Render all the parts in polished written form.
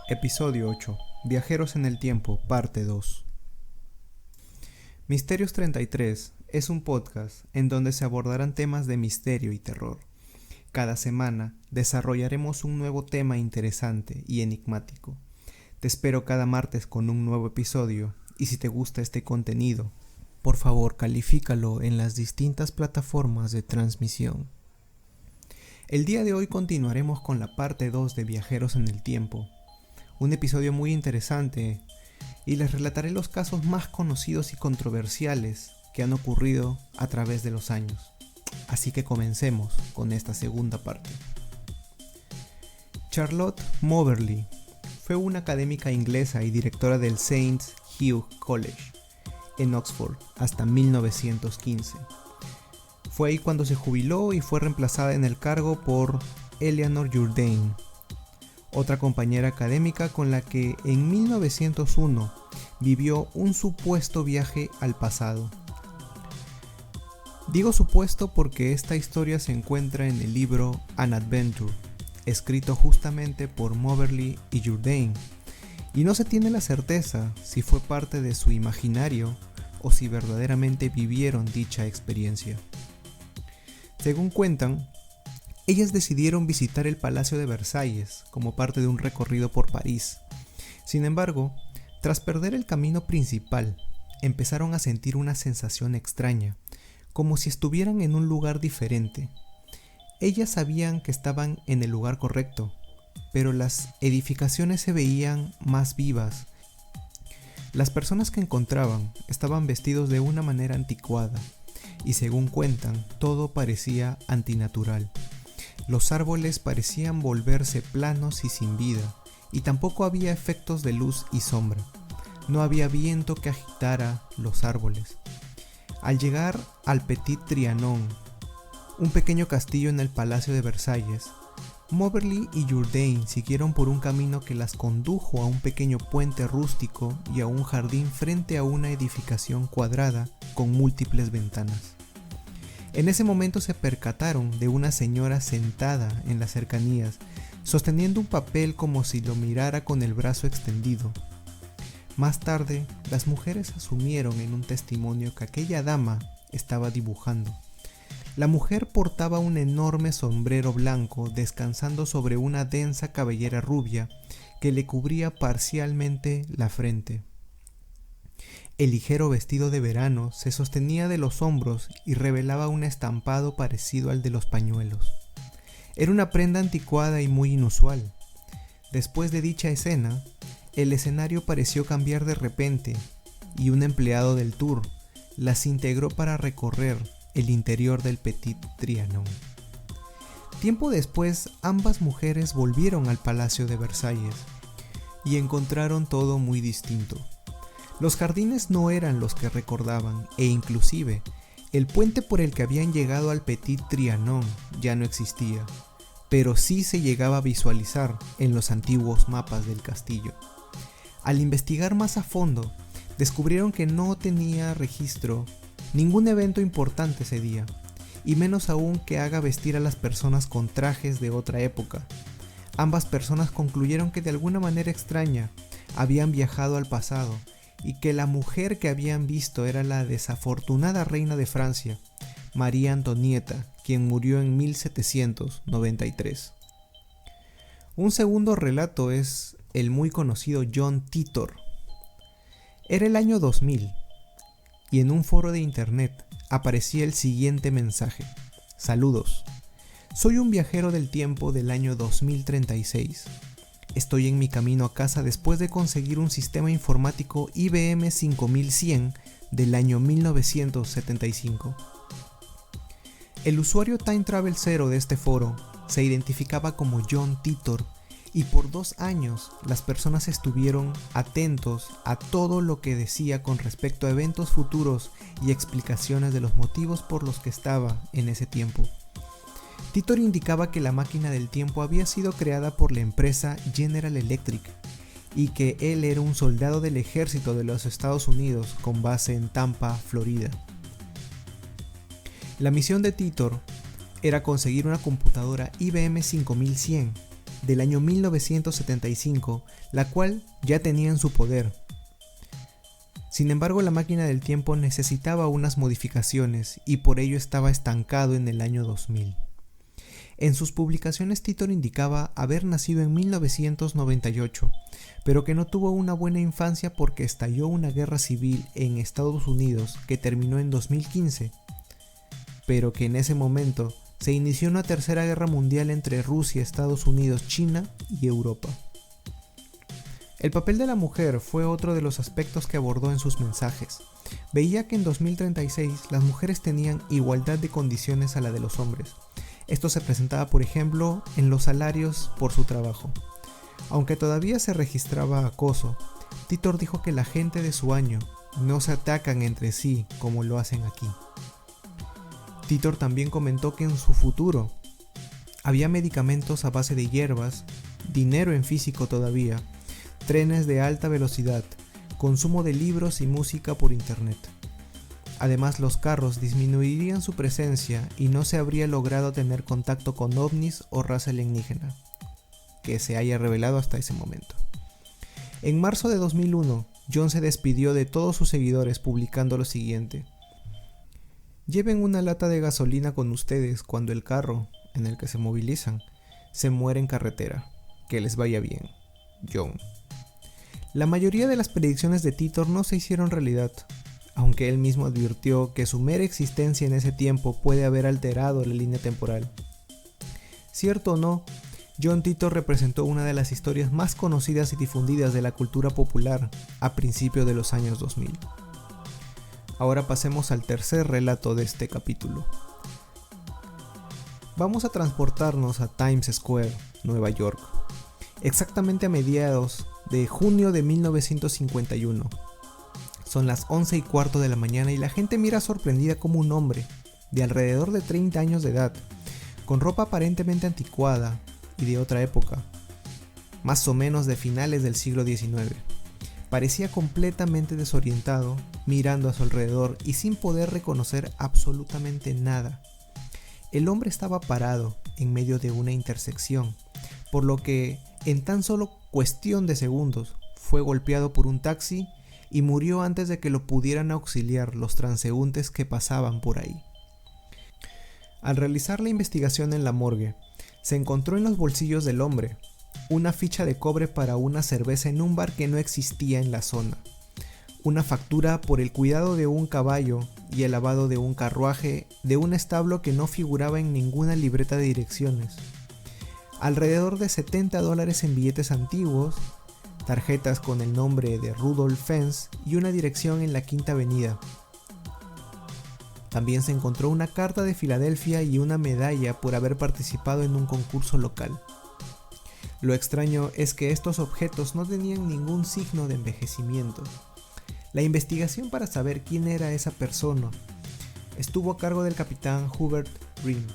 Episodio 8. Viajeros en el tiempo, parte 2. Misterios 33 es un podcast en donde se abordarán temas de misterio y terror. Cada semana desarrollaremos un nuevo tema interesante y enigmático. Te espero cada martes con un nuevo episodio y si te gusta este contenido, por favor califícalo en las distintas plataformas de transmisión. El día de hoy continuaremos con la parte 2 de Viajeros en el tiempo. Un episodio muy interesante y les relataré los casos más conocidos y controversiales que han ocurrido a través de los años. Así que comencemos con esta segunda parte. Charlotte Moberly fue una académica inglesa y directora del St. Hugh College en Oxford hasta 1915. Fue ahí cuando se jubiló y fue reemplazada en el cargo por Eleanor Jourdain, otra compañera académica con la que en 1901 vivió un supuesto viaje al pasado. Digo supuesto porque esta historia se encuentra en el libro An Adventure, escrito justamente por Moberly y Jourdain, y no se tiene la certeza si fue parte de su imaginario o si verdaderamente vivieron dicha experiencia. Según cuentan, ellas decidieron visitar el Palacio de Versalles como parte de un recorrido por París. Sin embargo, tras perder el camino principal, empezaron a sentir una sensación extraña, como si estuvieran en un lugar diferente. Ellas sabían que estaban en el lugar correcto, pero las edificaciones se veían más vivas. Las personas que encontraban estaban vestidos de una manera anticuada, y según cuentan, todo parecía antinatural. Los árboles parecían volverse planos y sin vida, y tampoco había efectos de luz y sombra. No había viento que agitara los árboles. Al llegar al Petit Trianon, un pequeño castillo en el Palacio de Versalles, Moberly y Jourdain siguieron por un camino que las condujo a un pequeño puente rústico y a un jardín frente a una edificación cuadrada con múltiples ventanas. En ese momento se percataron de una señora sentada en las cercanías, sosteniendo un papel como si lo mirara con el brazo extendido. Más tarde, las mujeres asumieron en un testimonio que aquella dama estaba dibujando. La mujer portaba un enorme sombrero blanco descansando sobre una densa cabellera rubia que le cubría parcialmente la frente. El ligero vestido de verano se sostenía de los hombros y revelaba un estampado parecido al de los pañuelos. Era una prenda anticuada y muy inusual. Después de dicha escena, el escenario pareció cambiar de repente y un empleado del tour las integró para recorrer el interior del Petit Trianon. Tiempo después, ambas mujeres volvieron al Palacio de Versalles y encontraron todo muy distinto. Los jardines no eran los que recordaban e inclusive el puente por el que habían llegado al Petit Trianon ya no existía, pero sí se llegaba a visualizar en los antiguos mapas del castillo. Al investigar más a fondo, descubrieron que no tenía registro ningún evento importante ese día, y menos aún que haga vestir a las personas con trajes de otra época. Ambas personas concluyeron que de alguna manera extraña habían viajado al pasado y que la mujer que habían visto era la desafortunada reina de Francia, María Antonieta, quien murió en 1793. Un segundo relato es el muy conocido John Titor. Era el año 2000 y en un foro de internet aparecía el siguiente mensaje: saludos, soy un viajero del tiempo del año 2036. Estoy en mi camino a casa después de conseguir un sistema informático IBM 5100 del año 1975. El usuario Time Travel 0 de este foro se identificaba como John Titor y por 2 años las personas estuvieron atentos a todo lo que decía con respecto a eventos futuros y explicaciones de los motivos por los que estaba en ese tiempo. Titor indicaba que la máquina del tiempo había sido creada por la empresa General Electric y que él era un soldado del ejército de los Estados Unidos con base en Tampa, Florida. La misión de Titor era conseguir una computadora IBM 5100 del año 1975, la cual ya tenía en su poder. Sin embargo, la máquina del tiempo necesitaba unas modificaciones y por ello estaba estancado en el año 2000. En sus publicaciones Titor indicaba haber nacido en 1998, pero que no tuvo una buena infancia porque estalló una guerra civil en Estados Unidos que terminó en 2015, pero que en ese momento se inició una tercera guerra mundial entre Rusia, Estados Unidos, China y Europa. El papel de la mujer fue otro de los aspectos que abordó en sus mensajes. Veía que en 2036 las mujeres tenían igualdad de condiciones a la de los hombres. Esto se presentaba, por ejemplo, en los salarios por su trabajo. Aunque todavía se registraba acoso, Titor dijo que la gente de su año no se atacan entre sí como lo hacen aquí. Titor también comentó que en su futuro había medicamentos a base de hierbas, dinero en físico todavía, trenes de alta velocidad, consumo de libros y música por internet. Además, los carros disminuirían su presencia y no se habría logrado tener contacto con ovnis o raza alienígena, que se haya revelado hasta ese momento. En marzo de 2001, John se despidió de todos sus seguidores publicando lo siguiente: lleven una lata de gasolina con ustedes cuando el carro en el que se movilizan se muere en carretera. Que les vaya bien, John. La mayoría de las predicciones de Titor no se hicieron realidad, aunque él mismo advirtió que su mera existencia en ese tiempo puede haber alterado la línea temporal. Cierto o no, John Titor representó una de las historias más conocidas y difundidas de la cultura popular a principios de los años 2000. Ahora pasemos al tercer relato de este capítulo. Vamos a transportarnos a Times Square, Nueva York, exactamente a mediados de junio de 1951. Son las 11:15 de la mañana y la gente mira sorprendida como un hombre de alrededor de 30 años de edad, con ropa aparentemente anticuada y de otra época, más o menos de finales del siglo XIX. Parecía completamente desorientado, mirando a su alrededor y sin poder reconocer absolutamente nada. El hombre estaba parado en medio de una intersección, por lo que en tan solo cuestión de segundos fue golpeado por un taxi y murió antes de que lo pudieran auxiliar los transeúntes que pasaban por ahí. Al realizar la investigación en la morgue, se encontró en los bolsillos del hombre una ficha de cobre para una cerveza en un bar que no existía en la zona, una factura por el cuidado de un caballo y el lavado de un carruaje de un establo que no figuraba en ninguna libreta de direcciones, alrededor de $70 en billetes antiguos, tarjetas con el nombre de Rudolph Fentz y una dirección en la Quinta Avenida. También se encontró una carta de Filadelfia y una medalla por haber participado en un concurso local. Lo extraño es que estos objetos no tenían ningún signo de envejecimiento. La investigación para saber quién era esa persona estuvo a cargo del capitán Hubert Ream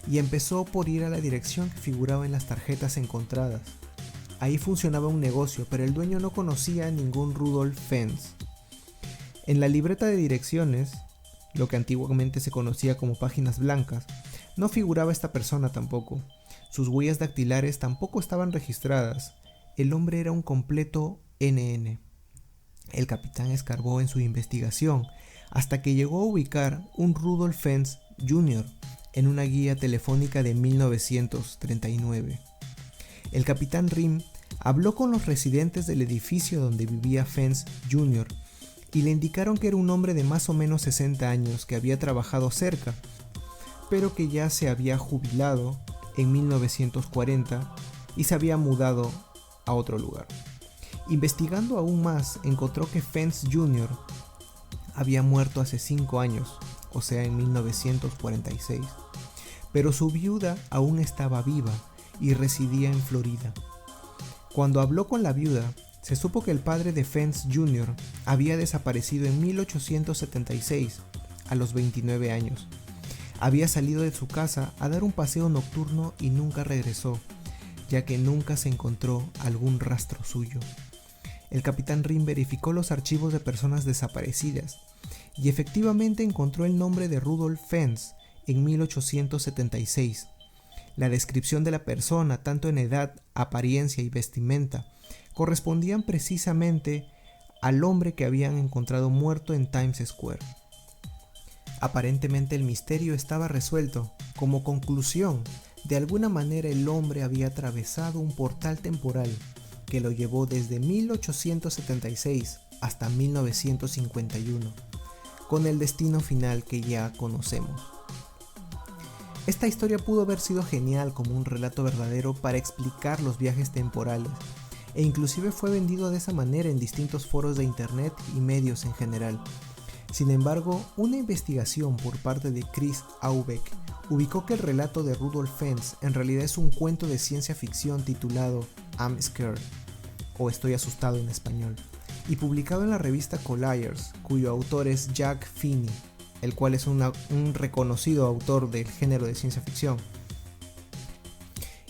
y empezó por ir a la dirección que figuraba en las tarjetas encontradas. Ahí funcionaba un negocio, pero el dueño no conocía a ningún Rudolph Fentz. En la libreta de direcciones, lo que antiguamente se conocía como páginas blancas, no figuraba esta persona tampoco. Sus huellas dactilares tampoco estaban registradas. El hombre era un completo NN. El capitán escarbó en su investigación hasta que llegó a ubicar un Rudolph Fentz Jr. en una guía telefónica de 1939. El capitán Ream habló con los residentes del edificio donde vivía Fentz Jr. y le indicaron que era un hombre de más o menos 60 años que había trabajado cerca, pero que ya se había jubilado en 1940 y se había mudado a otro lugar. Investigando aún más, encontró que Fentz Jr. había muerto hace 5 años, o sea en 1946, pero su viuda aún estaba viva y residía en Florida. Cuando habló con la viuda, se supo que el padre de Fentz Jr. había desaparecido en 1876, a los 29 años. Había salido de su casa a dar un paseo nocturno y nunca regresó, ya que nunca se encontró algún rastro suyo. El capitán Ream verificó los archivos de personas desaparecidas y efectivamente encontró el nombre de Rudolph Fentz en 1876. La descripción de la persona, tanto en edad, apariencia y vestimenta, correspondían precisamente al hombre que habían encontrado muerto en Times Square. Aparentemente el misterio estaba resuelto. Como conclusión, de alguna manera el hombre había atravesado un portal temporal que lo llevó desde 1876 hasta 1951, con el destino final que ya conocemos. Esta historia pudo haber sido genial como un relato verdadero para explicar los viajes temporales, e inclusive fue vendido de esa manera en distintos foros de internet y medios en general. Sin embargo, una investigación por parte de Chris Aubeck ubicó que el relato de Rudolf Fentz en realidad es un cuento de ciencia ficción titulado I'm Scared, o Estoy asustado en español, y publicado en la revista Colliers, cuyo autor es Jack Finney, el cual es un reconocido autor del género de ciencia ficción.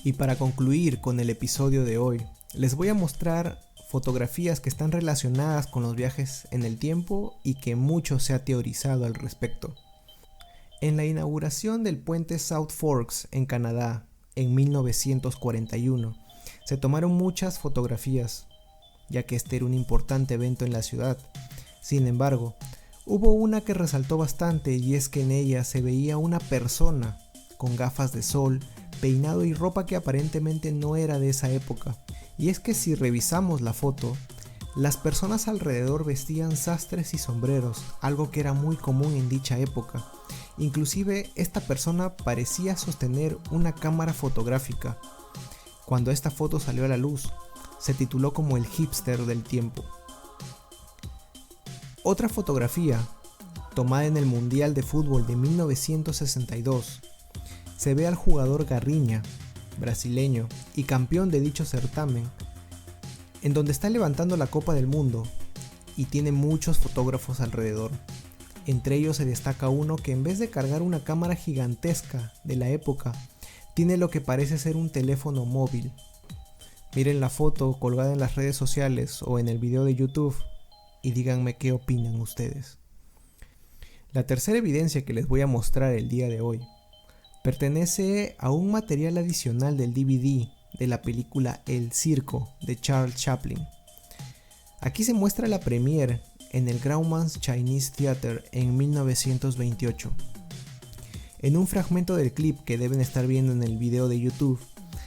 Y para concluir con el episodio de hoy, les voy a mostrar fotografías que están relacionadas con los viajes en el tiempo y que mucho se ha teorizado al respecto. En la inauguración del puente South Forks en Canadá en 1941, se tomaron muchas fotografías, ya que este era un importante evento en la ciudad. Sin embargo, hubo una que resaltó bastante, y es que en ella se veía una persona con gafas de sol, peinado y ropa que aparentemente no era de esa época. Y es que si revisamos la foto, las personas alrededor vestían sastres y sombreros, algo que era muy común en dicha época. Inclusive esta persona parecía sostener una cámara fotográfica. Cuando esta foto salió a la luz, se tituló como el hipster del tiempo. Otra fotografía, tomada en el Mundial de Fútbol de 1962, se ve al jugador Garrincha, brasileño y campeón de dicho certamen, en donde está levantando la Copa del Mundo y tiene muchos fotógrafos alrededor. Entre ellos se destaca uno que en vez de cargar una cámara gigantesca de la época, tiene lo que parece ser un teléfono móvil. Miren la foto colgada en las redes sociales o en el video de YouTube y díganme qué opinan ustedes. La tercera evidencia que les voy a mostrar el día de hoy pertenece a un material adicional del DVD de la película El Circo de Charles Chaplin. Aquí se muestra la premiere en el Grauman's Chinese Theater en 1928. En un fragmento del clip que deben estar viendo en el video de YouTube,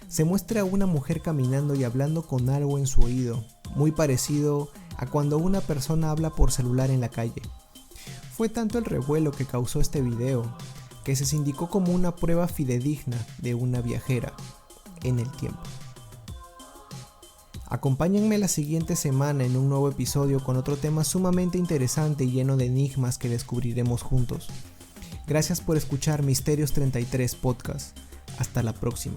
se muestra a una mujer caminando y hablando con algo en su oído, muy parecido a cuando una persona habla por celular en la calle. Fue tanto el revuelo que causó este video, que se indicó como una prueba fidedigna de una viajera en el tiempo. Acompáñenme la siguiente semana en un nuevo episodio con otro tema sumamente interesante y lleno de enigmas que descubriremos juntos. Gracias por escuchar Misterios 33 Podcast. Hasta la próxima.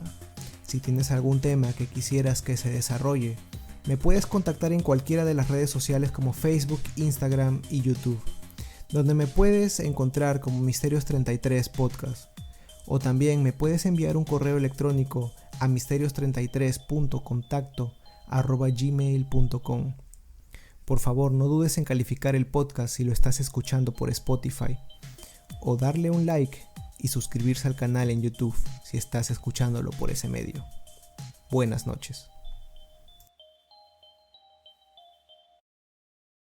Si tienes algún tema que quisieras que se desarrolle, me puedes contactar en cualquiera de las redes sociales como Facebook, Instagram y YouTube, donde me puedes encontrar como Misterios 33 Podcast. O también me puedes enviar un correo electrónico a misterios33.contacto@gmail.com. Por favor, no dudes en calificar el podcast si lo estás escuchando por Spotify, o darle un like y suscribirse al canal en YouTube si estás escuchándolo por ese medio. Buenas noches.